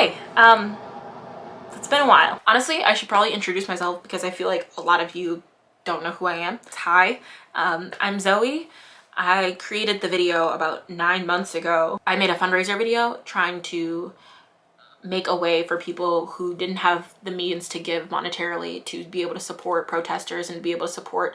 Hey, it's been a while. Honestly, I should probably introduce myself because I feel like a lot of you don't know who I am. Hi, I'm Zoe. I created the video about 9 months ago. I made a fundraiser video trying to make a way for people who didn't have the means to give monetarily to be able to support protesters and be able to support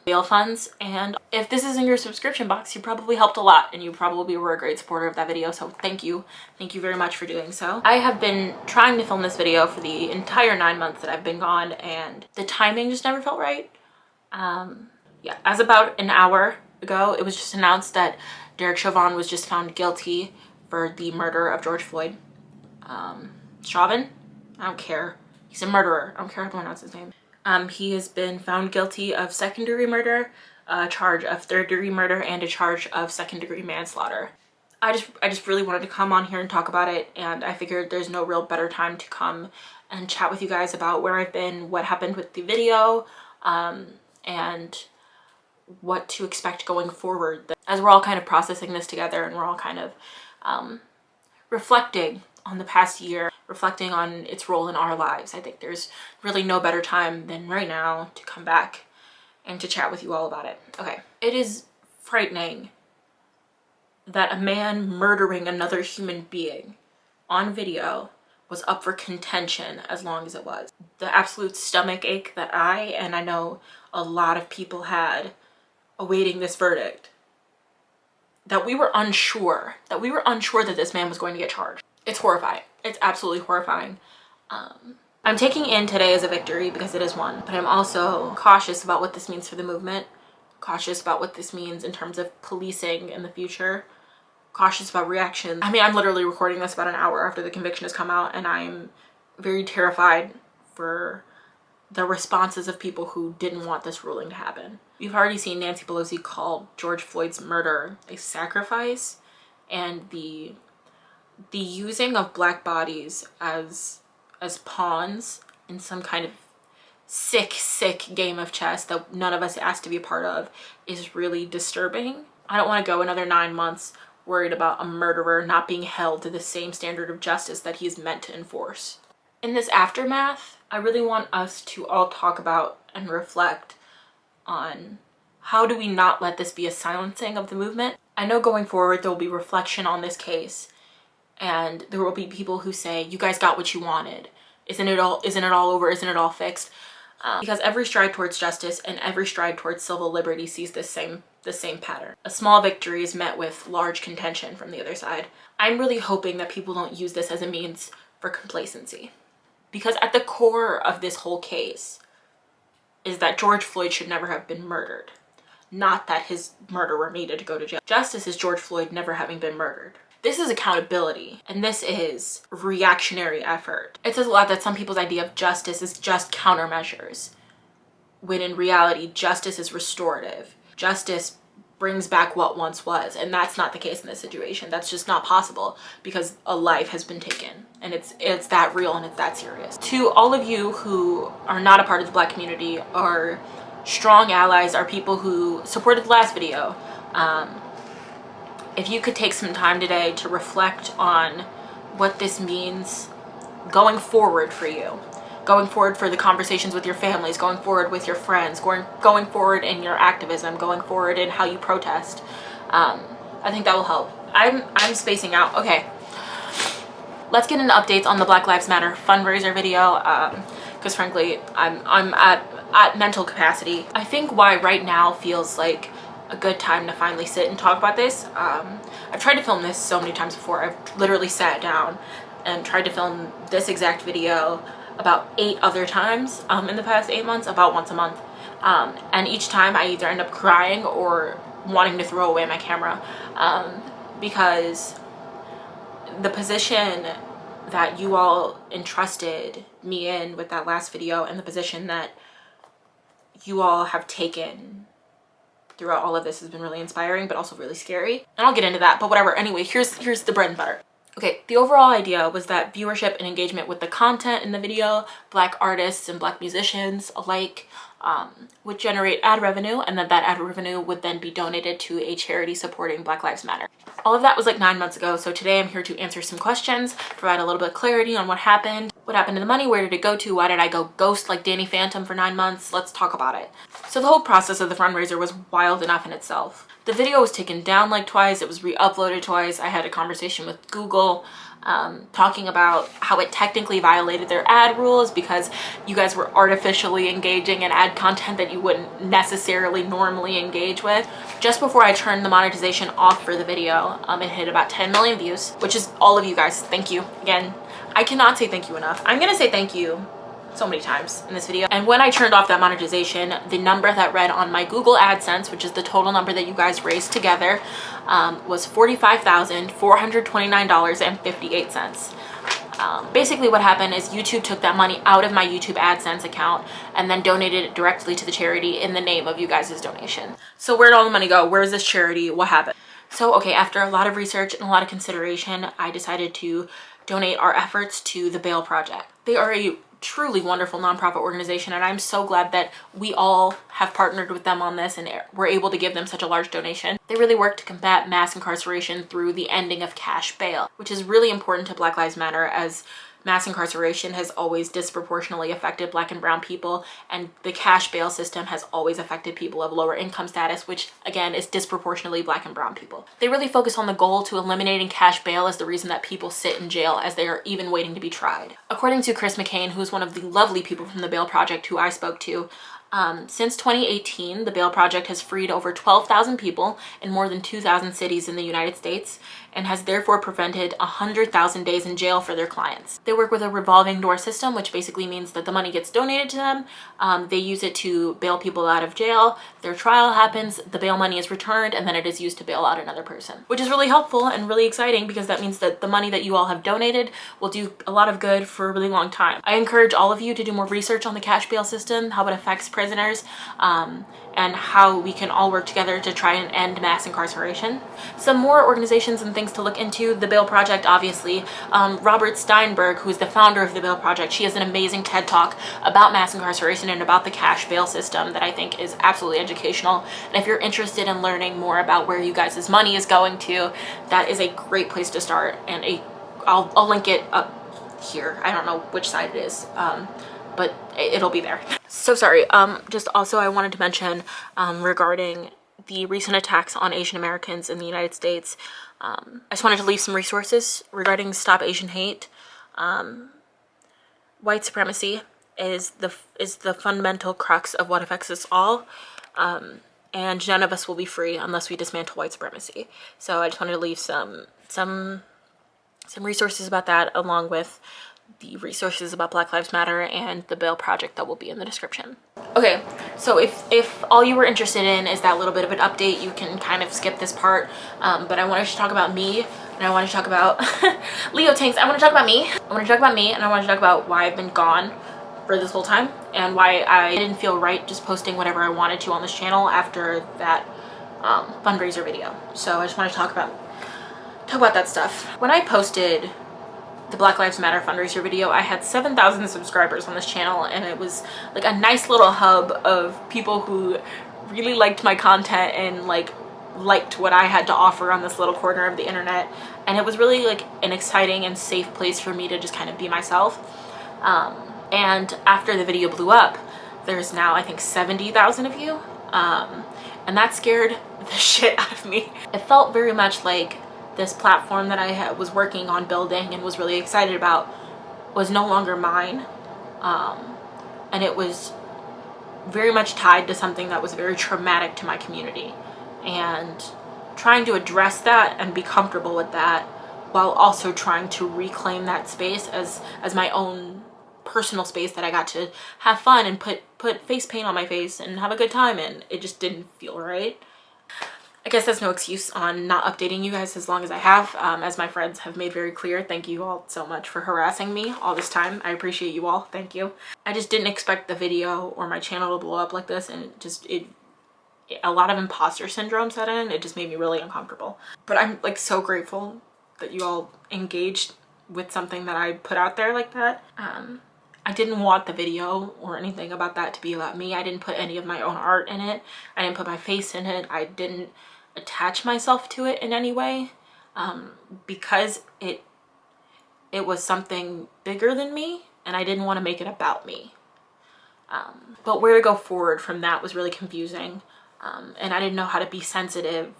bail funds. And if this is in your subscription box, you probably helped a lot and you probably were a great supporter of that video, so thank you very much for doing so. I have been trying to film this video for the entire 9 months that I've been gone, and the timing just never felt right. Yeah, as about an hour ago, it was just announced that Chauvin was just found guilty for the murder of George Floyd. Chauvin? I don't care. He's a murderer. I don't care how to pronounce his name. He has been found guilty of second-degree murder, a charge of third-degree murder, and a charge of second-degree manslaughter. I just really wanted to come on here and talk about it, and I figured there's no real better time to come and chat with you guys about where I've been, what happened with the video, and what to expect going forward. As we're all kind of processing this together and we're all kind of reflecting on the past year, reflecting on its role in our lives, I think there's really no better time than right now to come back and to chat with you all about it. Okay, it is frightening that a man murdering another human being on video was up for contention as long as it was. The absolute stomach ache that I know a lot of people had awaiting this verdict, that we were unsure that this man was going to get charged. It's horrifying. It's absolutely horrifying. I'm taking in today as a victory because it is one, but I'm also cautious about what this means for the movement, cautious about what this means in terms of policing in the future, cautious about reactions. I mean, I'm literally recording this about an hour after the conviction has come out, and I'm very terrified for the responses of people who didn't want this ruling to happen. You've already seen Nancy Pelosi call George Floyd's murder a sacrifice, and the using of Black bodies as pawns in some kind of sick game of chess that none of us asked to be a part of is really disturbing. I don't want to go another 9 months worried about a murderer not being held to the same standard of justice that he is meant to enforce. In this aftermath, I really want us to all talk about and reflect on how do we not let this be a silencing of the movement. I know going forward there will be reflection on this case, and there will be people who say, you guys got what you wanted. Isn't it all over? Isn't it all fixed? Because every stride towards justice and every stride towards civil liberty sees the same pattern. A small victory is met with large contention from the other side. I'm really hoping that people don't use this as a means for complacency. Because at the core of this whole case is that George Floyd should never have been murdered. Not that his murderer needed to go to jail. Justice is George Floyd never having been murdered. This is accountability, and this is reactionary effort. It says a lot that some people's idea of justice is just countermeasures, when in reality, justice is restorative. Justice brings back what once was, and that's not the case in this situation. That's just not possible because a life has been taken, and it's that real and it's that serious. To all of you who are not a part of the Black community, are strong allies, are people who supported the last video, if you could take some time today to reflect on what this means going forward for you, going forward for the conversations with your families, going forward with your friends, going forward in your activism, going forward in how you protest, I think that will help. I'm spacing out. Okay, let's get into updates on the Black Lives Matter fundraiser video, because frankly I'm at mental capacity. I think why right now feels like a good time to finally sit and talk about this. I've tried to film this so many times before. I've literally sat down and tried to film this exact video about 8 other times in the past 8 months, about once a month. And each time I either end up crying or wanting to throw away my camera, because the position that you all entrusted me in with that last video and the position that you all have taken throughout all of this has been really inspiring, but also really scary. And I'll get into that, but whatever. Anyway, here's the bread and butter. Okay, the overall idea was that viewership and engagement with the content in the video, Black artists and Black musicians alike, would generate ad revenue, and then that ad revenue would then be donated to a charity supporting Black Lives Matter. All of that was like 9 months ago, so today I'm here to answer some questions, provide a little bit of clarity on what happened to the money, where did it go to, why did I go ghost like Danny Phantom for 9 months. Let's talk about it. So the whole process of the fundraiser was wild enough in itself. The video was taken down like twice, it was re-uploaded twice. I had a conversation with Google talking about how it technically violated their ad rules because you guys were artificially engaging in ad content that you wouldn't necessarily normally engage with. Just before I turned the monetization off for the video, it hit about 10 million views, which is all of you guys. Thank you. Again, I cannot say thank you enough. I'm gonna say thank you so many times in this video. And when I turned off that monetization, the number that read on my Google AdSense, which is the total number that you guys raised together, was $45,429.58. Basically what happened is YouTube took that money out of my YouTube AdSense account and then donated it directly to the charity in the name of you guys' donation. So where'd all the money go? Where's this charity? What happened? So, okay, after a lot of research and a lot of consideration, I decided to donate our efforts to the Bail Project. They are a truly wonderful nonprofit organization, and I'm so glad that we all have partnered with them on this and we're able to give them such a large donation. They really work to combat mass incarceration through the ending of cash bail, which is really important to Black Lives Matter, as mass incarceration has always disproportionately affected Black and brown people, and the cash bail system has always affected people of lower income status, which again is disproportionately Black and brown people. They really focus on the goal to eliminating cash bail as the reason that people sit in jail as they are even waiting to be tried. According to Chris McCain, who's one of the lovely people from the Bail Project who I spoke to, since 2018, the Bail Project has freed over 12,000 people in more than 2,000 cities in the United States and has therefore prevented 100,000 days in jail for their clients. They work with a revolving door system, which basically means that the money gets donated to them. They use it to bail people out of jail. Their trial happens, the bail money is returned, and then it is used to bail out another person, which is really helpful and really exciting because that means that the money that you all have donated will do a lot of good for a really long time. I encourage all of you to do more research on the cash bail system, how it affects prisoners, and how we can all work together to try and end mass incarceration. Some more organizations and things to look into: the Bail Project, obviously. Robert Steinberg, who's the founder of the Bail Project, she has an amazing TED Talk about mass incarceration and about the cash bail system that I think is absolutely educational. And if you're interested in learning more about where you guys' money is going to, that is a great place to start. And I'll link it up here. I don't know which side it is, but it'll be there. So sorry. Just also I wanted to mention regarding the recent attacks on Asian Americans in the United States. I just wanted to leave some resources regarding Stop Asian Hate. White supremacy is the fundamental crux of what affects us all. And none of us will be free unless we dismantle white supremacy. So I just wanted to leave some resources about that, along with the resources about Black Lives Matter and the Bail Project that will be in the description. Okay, so if all you were interested in is that little bit of an update, you can kind of skip this part. But I wanted to talk about me, and I want to talk about Leo Tanks. I want to talk about me. And I want to talk about why I've been gone for this whole time and why I didn't feel right just posting whatever I wanted to on this channel after that fundraiser video. So I just want to talk about that stuff. When I posted the Black Lives Matter fundraiser video, I had 7,000 subscribers on this channel, and it was like a nice little hub of people who really liked my content and liked what I had to offer on this little corner of the internet. And it was really like an exciting and safe place for me to just kind of be myself. And after the video blew up, there's now I think 70,000 of you, and that scared the shit out of me. It felt very much like this platform that I was working on building and was really excited about was no longer mine, and it was very much tied to something that was very traumatic to my community, and trying to address that and be comfortable with that while also trying to reclaim that space as my own personal space that I got to have fun and put face paint on my face and have a good time in. It just didn't feel right. I guess that's no excuse on not updating you guys as long as I have. As my friends have made very clear, thank you all so much for harassing me all this time. I appreciate you all. Thank you. I just didn't expect the video or my channel to blow up like this, and a lot of imposter syndrome set in. It just made me really uncomfortable. But I'm like so grateful that you all engaged with something that I put out there like that. I didn't want the video or anything about that to be about me. I didn't put any of my own art in it. I didn't put my face in it. I didn't attach myself to it in any way, because it was something bigger than me, and I didn't want to make it about me. But where to go forward from that was really confusing, and I didn't know how to be sensitive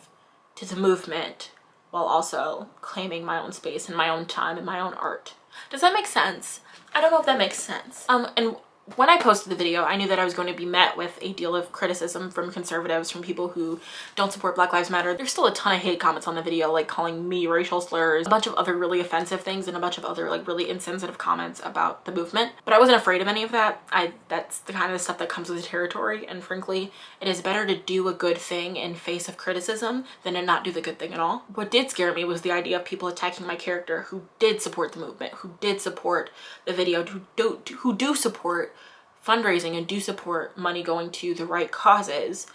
to the movement while also claiming my own space and my own time and my own art. Does that make sense? I don't know if that makes sense. And when I posted the video, I knew that I was going to be met with a deal of criticism from conservatives, from people who don't support Black Lives Matter. There's still a ton of hate comments on the video, like calling me racial slurs, a bunch of other really offensive things, and a bunch of other like really insensitive comments about the movement. But I wasn't afraid of any of that. That's the kind of stuff that comes with the territory, and frankly, it is better to do a good thing in face of criticism than to not do the good thing at all. What did scare me was the idea of people attacking my character who did support the movement, who did support the video, who do support fundraising and do support money going to the right causes,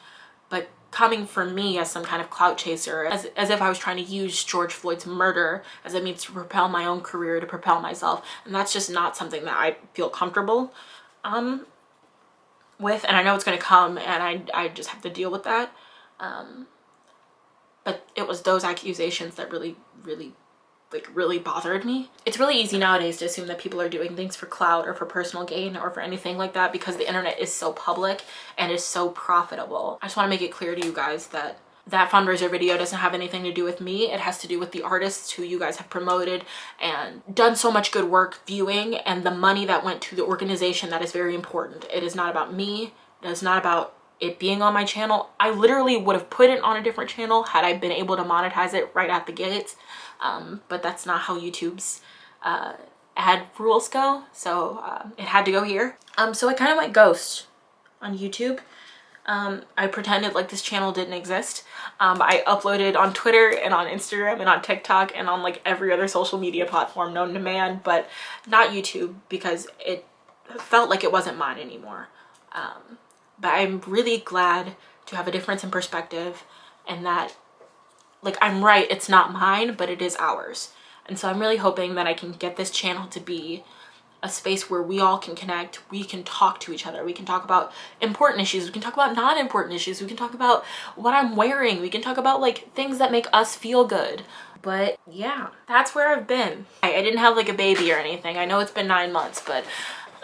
but coming for me as some kind of clout chaser, as if I was trying to use George Floyd's murder as a means to propel my own career, to propel myself. And that's just not something that I feel comfortable with, and I know it's going to come, and I just have to deal with that. But it was those accusations that really bothered me. It's really easy nowadays to assume that people are doing things for clout or for personal gain or for anything like that, because the internet is so public and is so profitable. I just want to make it clear to you guys that that fundraiser video doesn't have anything to do with me. It has to do with the artists who you guys have promoted and done so much good work viewing, and the money that went to the organization that is very important. It is not about me. It is not about it being on my channel. I literally would have put it on a different channel had I been able to monetize it right at the gates. But that's not how YouTube's ad rules go. So it had to go here. So I kind of went ghost on YouTube. I pretended like this channel didn't exist. I uploaded on Twitter and on Instagram and on TikTok and on like every other social media platform known to man, but not YouTube, because it felt like it wasn't mine anymore. But I'm really glad to have a difference in perspective, and that, like, I'm right, it's not mine, but it is ours. And so I'm really hoping that I can get this channel to be a space where we all can connect, we can talk to each other, we can talk about important issues, we can talk about non-important issues, we can talk about what I'm wearing, we can talk about like things that make us feel good. But yeah, that's where I've been. I didn't have like a baby or anything. I know it's been 9 months, but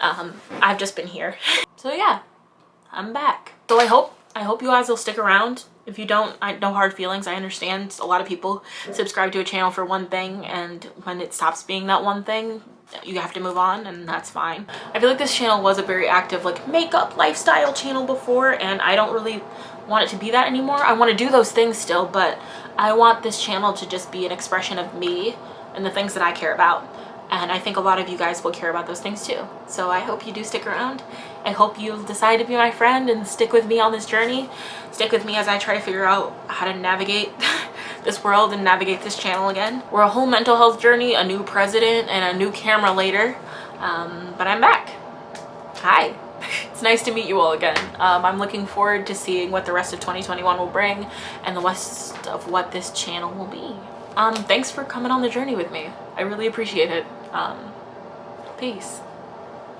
I've just been here. So yeah, I'm back. So I hope you guys will stick around. If you don't, no hard feelings. I understand a lot of people subscribe to a channel for one thing, and when it stops being that one thing, you have to move on, and that's fine. I feel like this channel was a very active like makeup lifestyle channel before, and I don't really want it to be that anymore. I want to do those things still, but I want this channel to just be an expression of me and the things that I care about. And I think a lot of you guys will care about those things too. So I hope you do stick around. I hope you'll decide to be my friend and stick with me on this journey. Stick with me as I try to figure out how to navigate this world and navigate this channel again. We're a whole mental health journey, a new president, and a new camera later. But I'm back. Hi. It's nice to meet you all again. I'm looking forward to seeing what the rest of 2021 will bring and the rest of what this channel will be. Thanks for coming on the journey with me. I really appreciate it. Peace.